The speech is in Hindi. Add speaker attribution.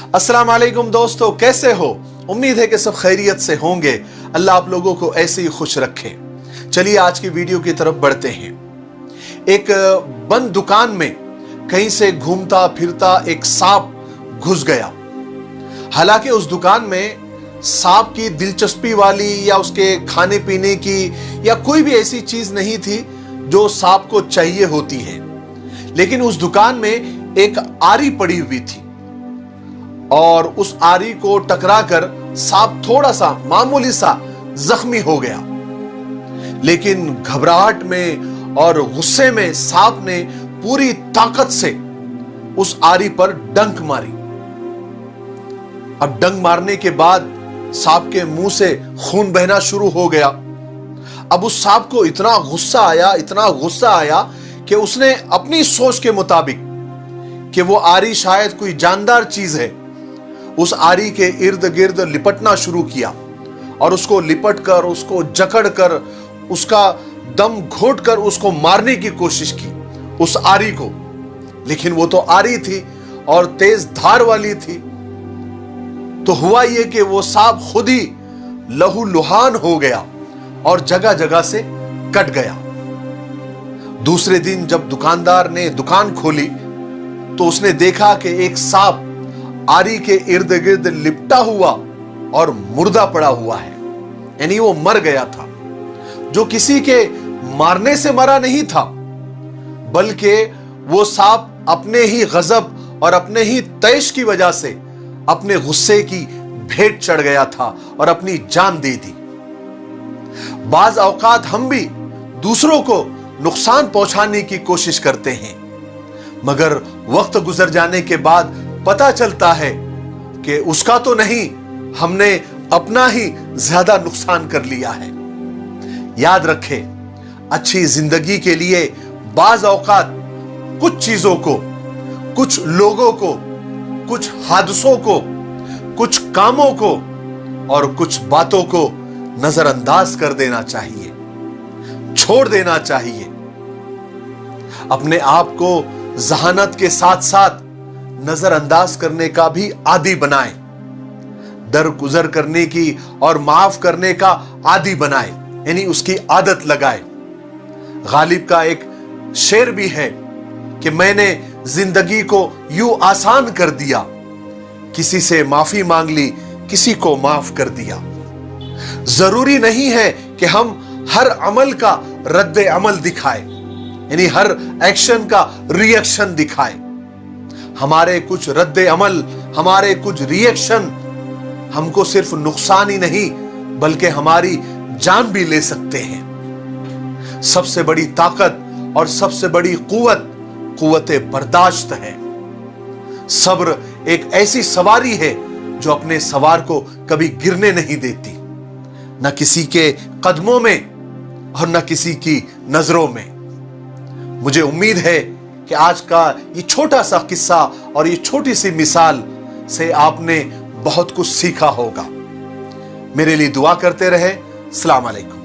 Speaker 1: अस्सलाम वालेकुम दोस्तों, कैसे हो? उम्मीद है कि सब खैरियत से होंगे। अल्लाह आप लोगों को ऐसे ही खुश रखे। चलिए आज की वीडियो की तरफ बढ़ते हैं। एक बंद दुकान में कहीं से घूमता फिरता एक सांप घुस गया। हालांकि उस दुकान में सांप की दिलचस्पी वाली या उसके खाने पीने की या कोई भी ऐसी चीज नहीं थी जो सांप को चाहिए होती है, लेकिन उस दुकान में एक आरी पड़ी हुई थी और उस आरी को टकराकर सांप थोड़ा सा मामूली सा जख्मी हो गया। लेकिन घबराहट में और गुस्से में सांप ने पूरी ताकत से उस आरी पर डंक मारी। अब डंक मारने के बाद सांप के मुंह से खून बहना शुरू हो गया। अब उस सांप को इतना गुस्सा आया कि उसने अपनी सोच के मुताबिक कि वो आरी शायद कोई जानदार चीज है, उस आरी के इर्द गिर्द लिपटना शुरू किया और उसको लिपट कर, उसको जकड़ कर, उसका दम घोट कर उसको मारने की कोशिश की उस आरी को। लेकिन वो तो आरी थी और तेज धार वाली थी। तो हुआ ये कि वो सांप खुद ही लहूलुहान हो गया और जगह जगह से कट गया। दूसरे दिन जब दुकानदार ने दुकान खोली तो उसने देखा कि एक सांप आरी के इर्द गिर्द लिपटा हुआ और मुर्दा पड़ा हुआ है, यानी वो मर गया था। जो किसी के मारने से मरा नहीं था, बल्कि वो सांप अपने ही गजब और अपने ही तैश की वजह से अपने गुस्से की भेंट चढ़ गया था और अपनी जान दे दी। बाज औकात हम भी दूसरों को नुकसान पहुंचाने की कोशिश करते हैं, मगर वक्त गुजर जाने के बाद पता चलता है कि उसका तो नहीं, हमने अपना ही ज्यादा नुकसान कर लिया है। याद रखें, अच्छी जिंदगी के लिए बाज औकात कुछ चीजों को, कुछ लोगों को, कुछ हादसों को, कुछ कामों को और कुछ बातों को नजरअंदाज कर देना चाहिए, छोड़ देना चाहिए। अपने आप को जहानत के साथ साथ नजरअंदाज करने का भी आदी बनाएं, दरगुजर करने की और माफ करने का आदी बनाएं, यानी उसकी आदत लगाएं। गालिब का एक शेर भी है कि मैंने जिंदगी को यूं आसान कर दिया, किसी से माफी मांग ली, किसी को माफ कर दिया। जरूरी नहीं है कि हम हर अमल का रद्द अमल दिखाएं, यानी हर एक्शन का रिएक्शन दिखाएं। हमारे कुछ रद्द अमल, हमारे कुछ रिएक्शन हमको सिर्फ नुकसान ही नहीं बल्कि हमारी जान भी ले सकते हैं। सबसे बड़ी ताकत और सबसे बड़ी कुव्वत बर्दाश्त है। सब्र एक ऐसी सवारी है जो अपने सवार को कभी गिरने नहीं देती, न किसी के कदमों में और न किसी की नजरों में। मुझे उम्मीद है कि आज का ये छोटा सा किस्सा और ये छोटी सी मिसाल से आपने बहुत कुछ सीखा होगा। मेरे लिए दुआ करते रहे। अस्सलाम वालेकुम।